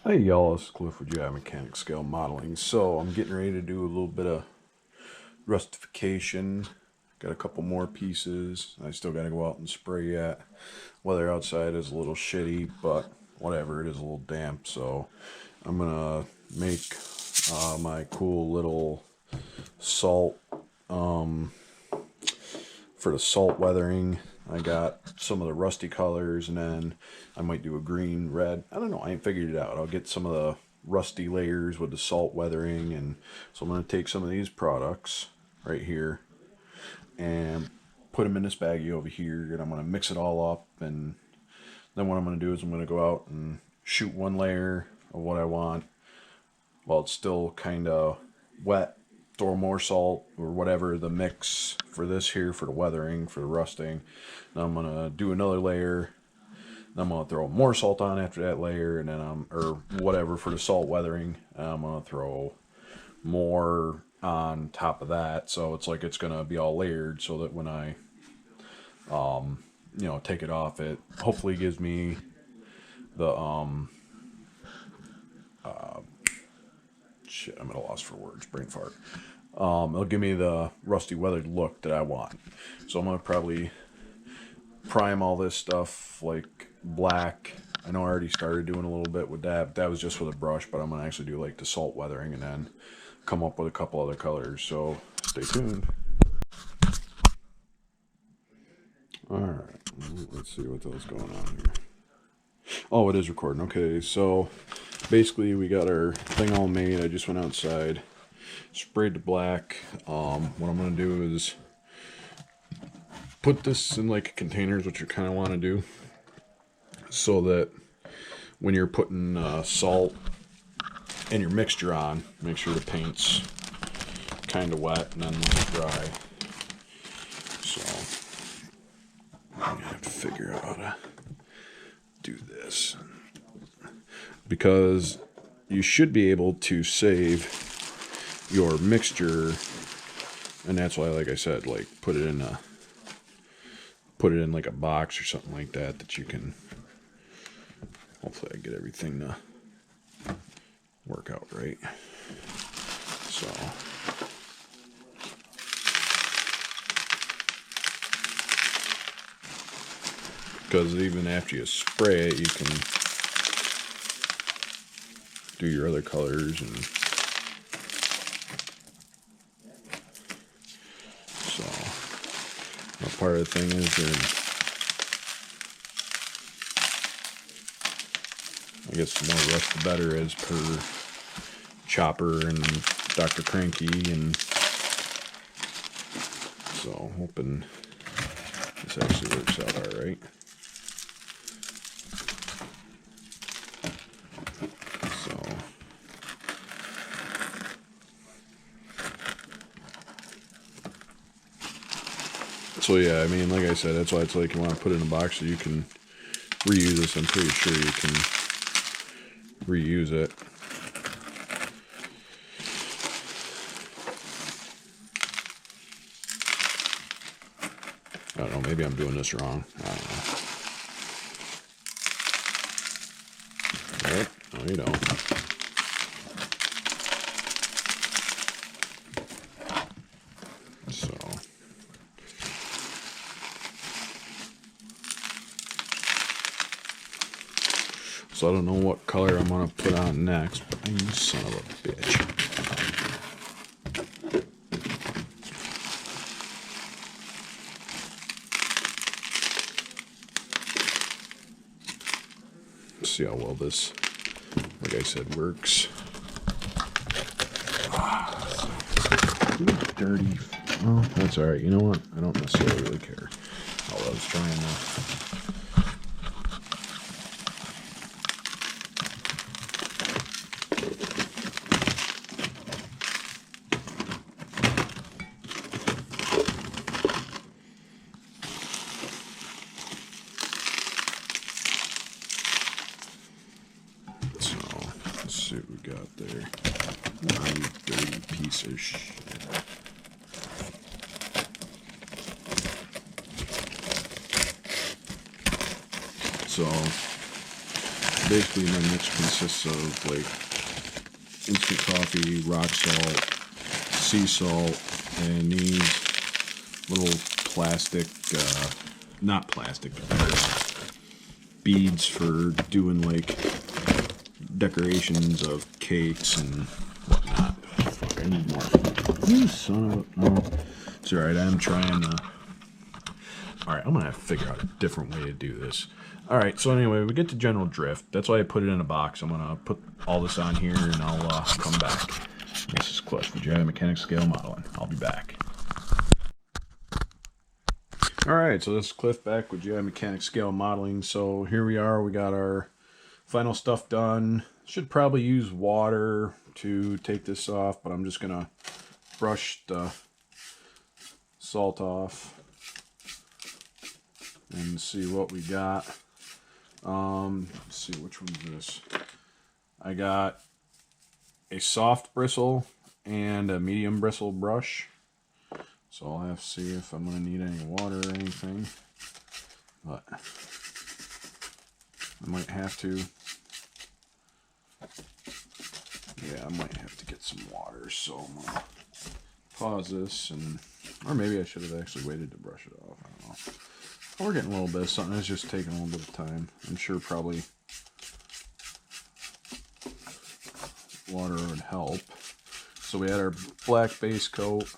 Hey y'all, it's Cliff with GI Mechanic Scale Modeling. So I'm getting ready to do a little bit of rustification. Got a couple more pieces. I still got to go out and spray yet. Weather outside is a little shitty, but whatever, it is a little damp. So I'm gonna make my cool little salt for the salt weathering. I got some of the rusty colors, and then I might do a green, red. I don't know. I ain't figured it out. I'll get some of the rusty layers with the salt weathering, and so I'm going to take some of these products right here and put them in this baggie over here, and I'm going to mix it all up, and then what I'm going to do is I'm going to go out and shoot one layer of what I want while it's still kind of wet. Throw more salt or whatever the mix for this here for the weathering, for the rusting. Then I'm gonna do another layer. Then I'm gonna throw more salt on after that layer, and then or whatever for the salt weathering. And I'm gonna throw more on top of that, so it's like it's gonna be all layered, so that when I take it off, it hopefully gives me the shit, I'm at a loss for words, brain fart. It'll give me the rusty weathered look that I want. So I'm gonna probably prime all this stuff like black. I know I already started doing a little bit with that, but that was just with a brush, but I'm gonna actually do like the salt weathering and then come up with a couple other colors. So stay tuned. Alright, let's see what else going on here. Oh, it is recording. Okay, so basically we got our thing all made. I just went outside, sprayed the black. What I'm going to do is put this in like containers, which you kind of want to do, so that when you're putting salt and your mixture on, make sure the paint's kind of wet and then dry. So I'm going to have to figure out how to do this, because you should be able to save your mixture, and that's why, like I said, like put it in like a box or something like that you can, hopefully I get everything to work out right. So because even after you spray it, you can do your other colors. And so part of the thing is that I guess the more rust the better, as per Chopper and Dr. Cranky, and so hoping this actually works out alright. So yeah, I mean, like I said, that's why it's like you want to put it in a box so you can reuse this. I'm pretty sure you can reuse it. I don't know, maybe I'm doing this wrong. I don't know. Alright, no you don't. So I don't know what color I'm going to put on next, but you son of a bitch. Let's see how well this, like I said, works. Dirty. Oh, that's alright. You know what? I don't necessarily really care. Oh, I was trying to... Let's see what we got there. You dirty piece of shit. So basically my mix consists of like instant coffee, rock salt, sea salt, and these little plastic, not plastic, beads for doing like decorations of cakes and whatnot. Fuck, I need more. You son of a... No. It's alright, I'm trying to... Alright, I'm gonna have to figure out a different way to do this. Alright, so anyway, we get to general drift. That's why I put it in a box. I'm gonna put all this on here and I'll come back. This is Cliff with GMC Mechanics Scale Modeling. I'll be back. Alright, so this is Cliff back with GMC Mechanics Scale Modeling. So here we are, we got our final stuff done. Should probably use water to take this off, but I'm just gonna brush the salt off and see what we got. Let's see, which one's this? I got a soft bristle and a medium bristle brush. So I'll have to see if I'm going to need any water or anything. But I might have to. Yeah, I might have to get some water. So I'm going to pause this, and or maybe I should have actually waited to brush it off. I don't know. We're getting a little bit of something. It's just taking a little bit of time. I'm sure probably water would help. So we had our black base coat.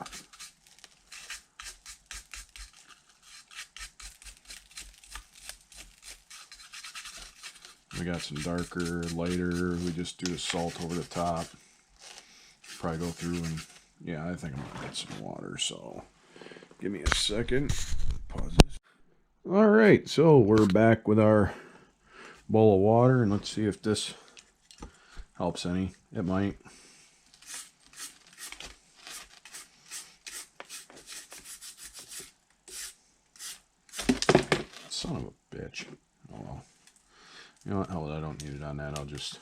We got some darker, lighter. We just do the salt over the top. Probably go through and, yeah, I think I'm gonna get some water. So give me a second. Pause this. All right, so we're back with our bowl of water, and let's see if this helps any. It might. Son of a bitch. Oh well. You know what? Hell, I don't need it on that. I'll just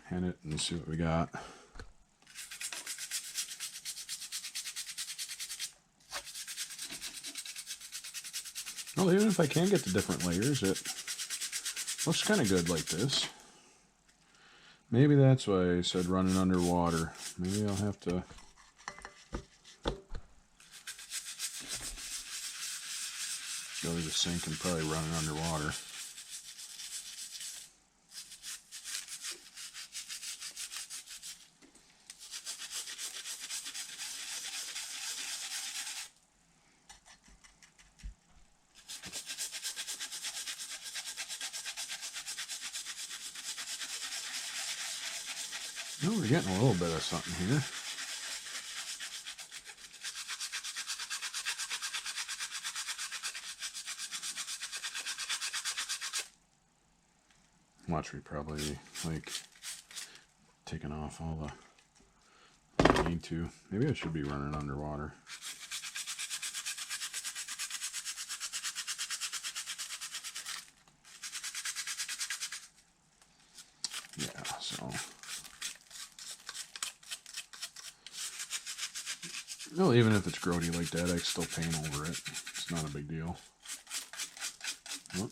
hand it and see what we got. Well, even if I can get the different layers, it looks kind of good like this. Maybe that's why I said running underwater. Maybe I'll have to... go to the sink and probably run it underwater. Oh, we're getting a little bit of something here. Watch me probably like taking off all the I need to. Maybe I should be running underwater. Yeah, so well, even if it's grody like that, I can still paint over it. It's not a big deal. Oh.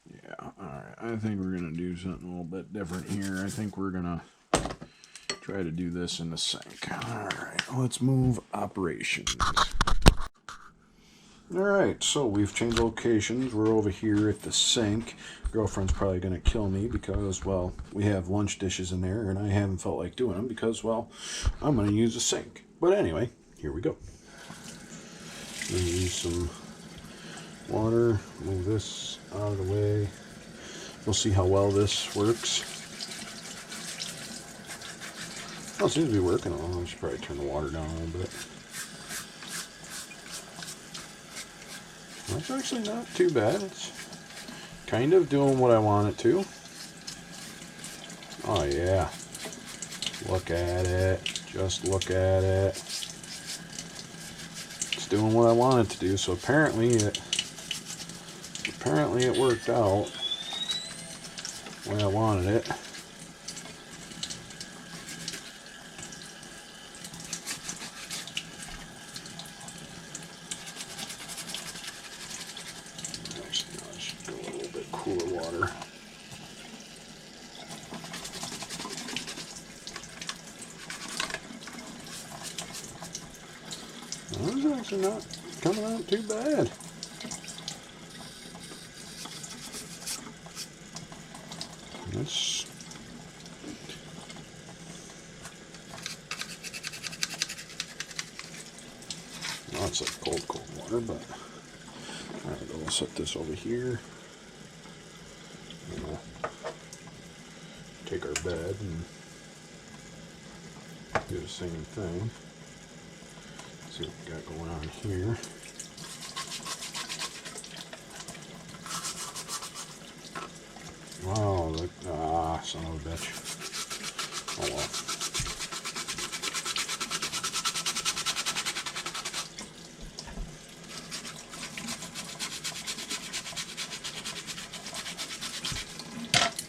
Yeah, alright. I think we're going to do something a little bit different here. I think we're going to try to do this in the sink. Alright, let's move operations. Alright, so we've changed locations. We're over here at the sink. Girlfriend's probably going to kill me because, well, we have lunch dishes in there and I haven't felt like doing them because, well, I'm going to use the sink. But anyway, here we go. I'm going to use some water. Move this out of the way. We'll see how well this works. Well, it seems to be working. I should probably turn the water down a little bit. That's actually not too bad. It's kind of doing what I want it to. Oh yeah. Look at it. Just look at it. It's doing what I want it to do. So apparently it worked out the way I wanted it. Actually, no, I should go a little bit cooler water. Well, it's actually not coming out too bad. That's lots of cold water, but alright, we'll set this over here. And we'll take our bed and do the same thing. See what we got going on here. Wow, look, son of a bitch. Oh well.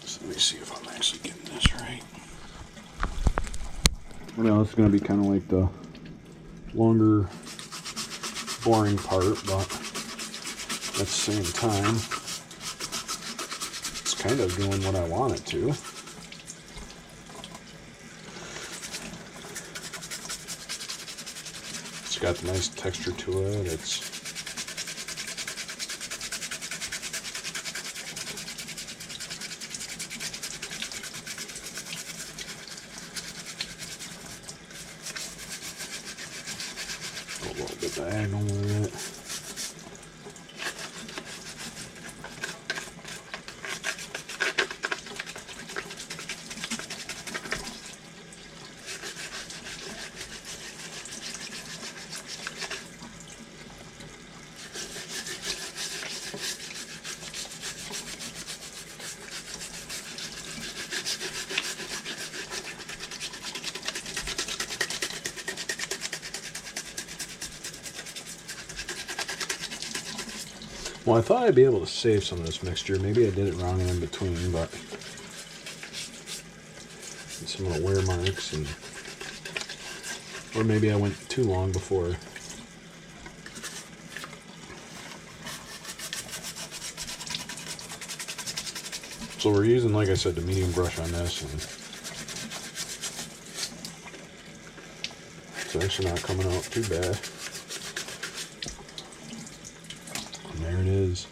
So let me see if I'm actually getting this right. Well, it's going to be kind of like the longer, boring part, but at the same time, it's kind of doing what I want it to. It's got the nice texture to it. It's a little bit diagonal with it. Well, I thought I'd be able to save some of this mixture. Maybe I did it wrong in between, but some of the wear marks, and or maybe I went too long before. So we're using, like I said, the medium brush on this, and it's actually not coming out too bad. There it is.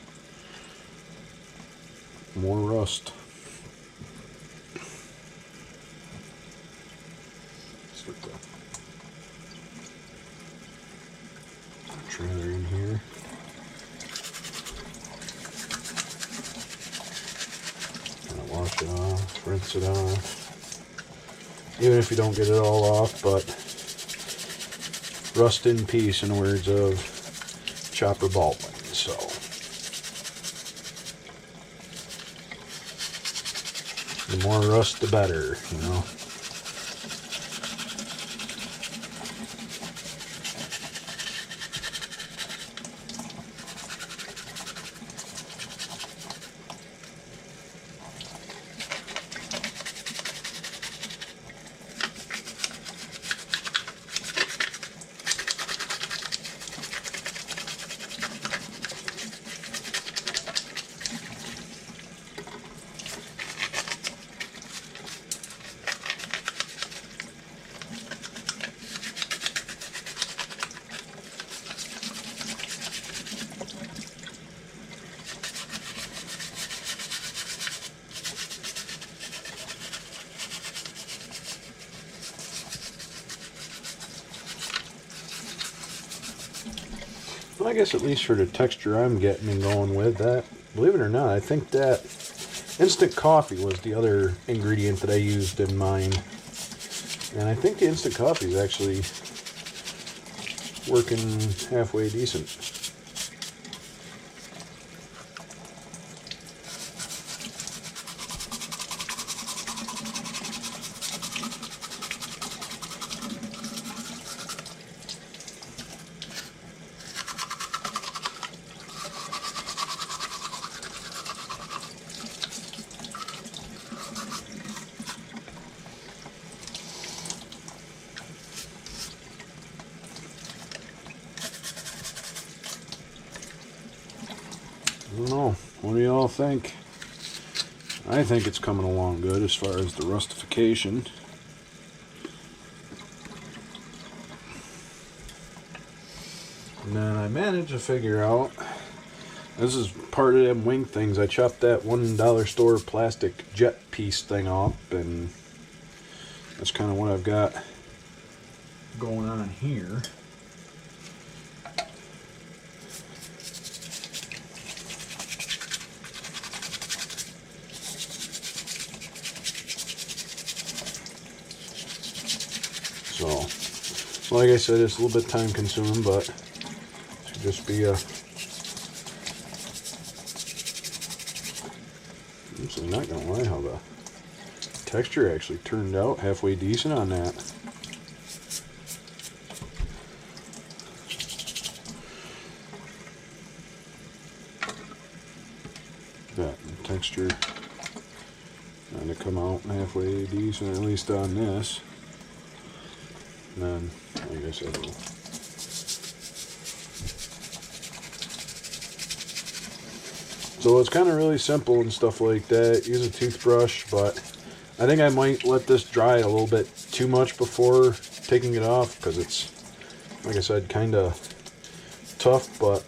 More rust. Let's put the trailer in here. Kind of wash it off, rinse it off. Even if you don't get it all off, but rust in peace, in the words of Chopper Baldwin. So, the more rust, the better, you know. I guess at least for the texture I'm getting and going with that, believe it or not, I think that instant coffee was the other ingredient that I used in mine. And I think the instant coffee is actually working halfway decent. I don't know. What do y'all think? I think it's coming along good as far as the rustification. And then I managed to figure out, this is part of them wing things. I chopped that $1 store plastic jet piece thing off, and that's kind of what I've got going on here. So, like I said, it's a little bit time consuming, but it should just be a... I'm actually not going to lie how the texture actually turned out halfway decent on that. That texture kind of come out halfway decent, at least on this. And then, like I said, so it's kind of really simple and stuff like that. Use a toothbrush, but I think I might let this dry a little bit too much before taking it off, because it's, like I said, kind of tough, but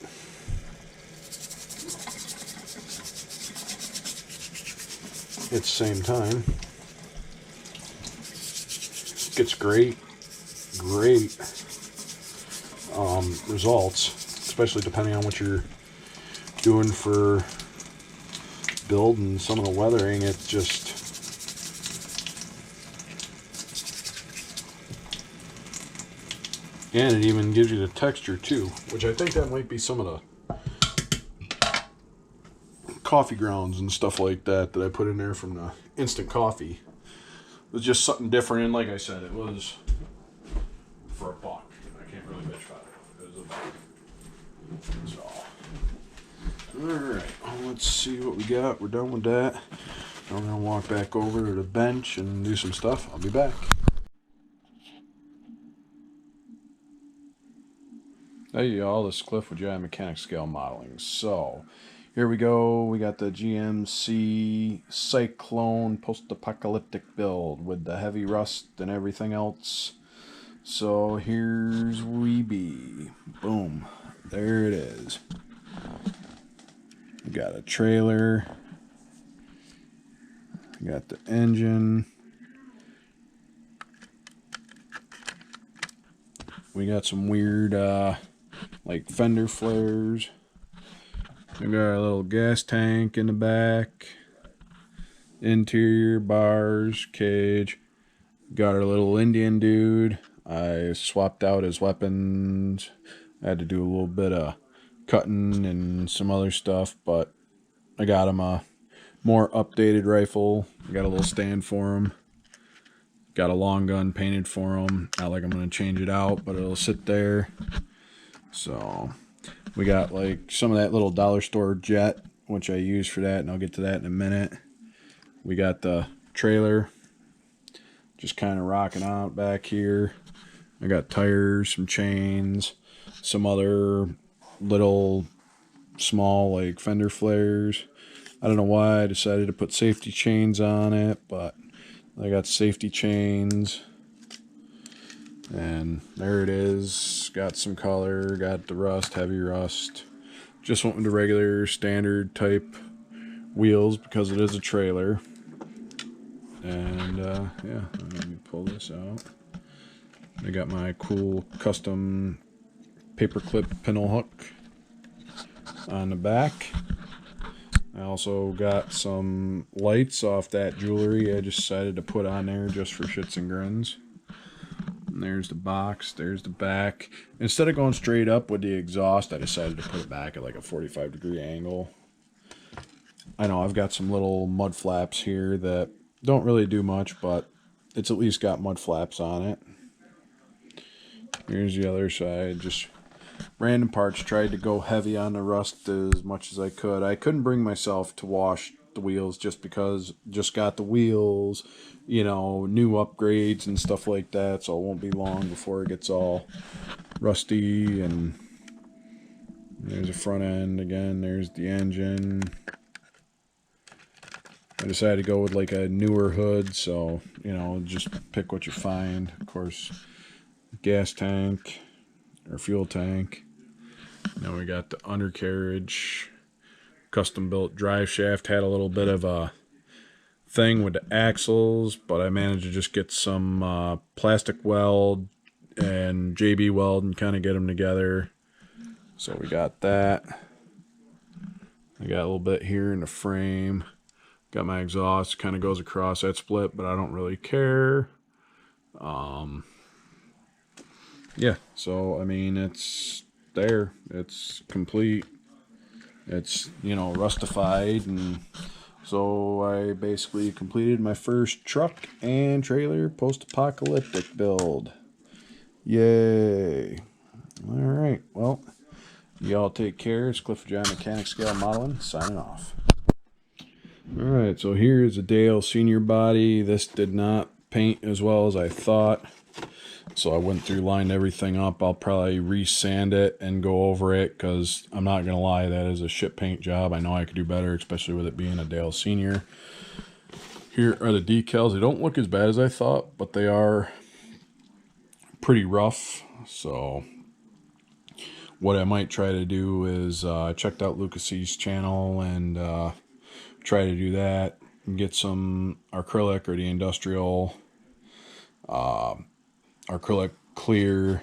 at the same time, gets great results, especially depending on what you're doing for build and some of the weathering. It just, and it even gives you the texture too, which I think that might be some of the coffee grounds and stuff like that I put in there from the instant coffee. It was just something different, and like I said, it was for $1. I can't really bitch about it. It was $1. So, alright, well, let's see what we got. We're done with that. Now I'm going to walk back over to the bench and do some stuff. I'll be back. Hey y'all, this is Cliff with Giant Mechanic Scale Modeling. So, here we go. We got the GMC Cyclone post-apocalyptic build with the heavy rust and everything else. So here's we be. Boom. There it is. We got a trailer. We got the engine. We got some weird like fender flares. We got our little gas tank in the back, interior bars, cage. Got our little Indian dude. I swapped out his weapons. I had to do a little bit of cutting and some other stuff, but I got him a more updated rifle. I got a little stand for him. Got a long gun painted for him. Not like I'm going to change it out, but it'll sit there. So we got like some of that little dollar store jet, which I use for that, and I'll get to that in a minute. We got the trailer just kind of rocking out back here. I got tires, some chains, some other little small like fender flares. I don't know why I decided to put safety chains on it, but I got safety chains. And there it is. Got some color, got the rust, heavy rust. Just went with the regular standard type wheels because it is a trailer. And yeah, let me pull this out. I got my cool custom paperclip pintle hook on the back. I also got some lights off that jewelry I decided to put on there just for shits and grins. And there's the box, there's the back. Instead of going straight up with the exhaust, I decided to put it back at like a 45-degree angle. I know I've got some little mud flaps here that don't really do much, but it's at least got mud flaps on it. Here's the other side, just random parts. Tried to go heavy on the rust as much as I could. I couldn't bring myself to wash the wheels just because just got the wheels, you know, new upgrades and stuff like that, so it won't be long before it gets all rusty. And there's the front end again, there's the engine. I decided to go with like a newer hood, so, you know, just pick what you find. Of course, gas tank or fuel tank. Now we got the undercarriage, custom built drive shaft. Had a little bit of a thing with the axles, but I managed to just get some plastic weld and JB weld and kind of get them together. So we got that. I got a little bit here in the frame. Got my exhaust, kind of goes across that split, but I don't really care. Yeah, so I mean, it's there. It's complete. It's, you know, rustified, and so I basically completed my first truck and trailer post-apocalyptic build. Yay! All right, well, y'all take care. It's Cliff John Mechanic Scale Modeling, signing off. Alright, so here's a Dale Sr. body. This did not paint as well as I thought. So I went through, lined everything up. I'll probably re-sand it and go over it, because I'm not going to lie, that is a shit paint job. I know I could do better, especially with it being a Dale Sr. Here are the decals. They don't look as bad as I thought, but they are pretty rough. So what I might try to do is I checked out Lucas's channel and try to do that and get some acrylic or the industrial acrylic clear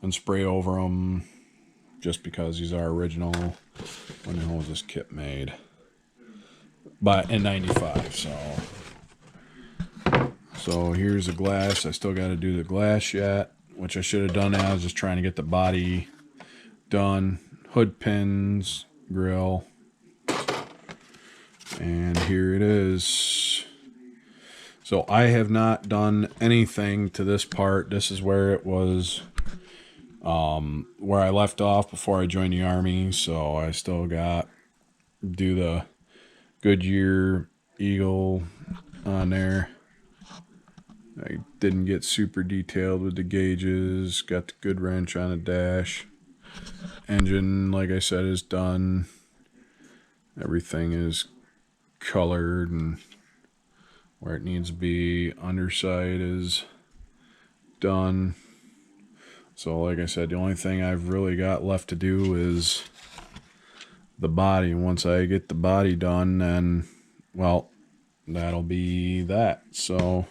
and spray over them, just because these are original. When the hell was this kit made? In 95. So here's the glass. I still got to do the glass yet, which I should have done. I was just trying to get the body done. Hood pins, grill. And here it is. So I have not done anything to this part. This is where it was, where I left off before I joined the Army. So I still got do the Goodyear Eagle on there. I didn't get super detailed with the gauges. Got the good wrench on the dash. Engine, like I said, is done. Everything is colored and where it needs to be. Underside is done. So like I said, the only thing I've really got left to do is the body. Once I get the body done, then, well, that'll be that. So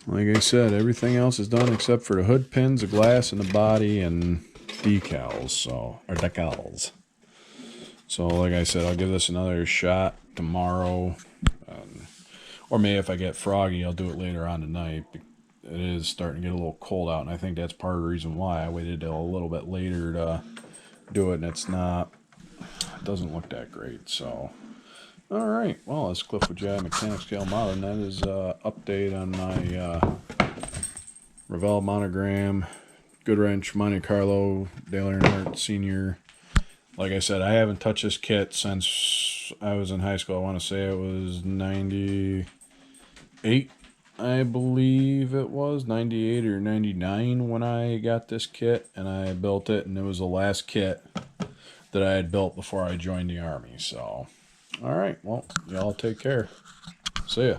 like I said, everything else is done except for the hood pins, the glass, and the body, and decals. So, or decals. So like I said, I'll give this another shot tomorrow. Or maybe if I get froggy, I'll do it later on tonight. It is starting to get a little cold out, and I think that's part of the reason why I waited till a little bit later to do it, and it doesn't look that great. So, all right, well, it's Cliff with GMC Mechanic Scale Modeling. That is update on my Revell Monogram, Good Wrench, Monte Carlo, Dale Earnhardt Sr. Like I said, I haven't touched this kit since I was in high school. I want to say it was 98, I believe it was 98 or 99 when I got this kit, and I built it, and it was the last kit that I had built before I joined the Army. So, all right, well, y'all take care. See ya.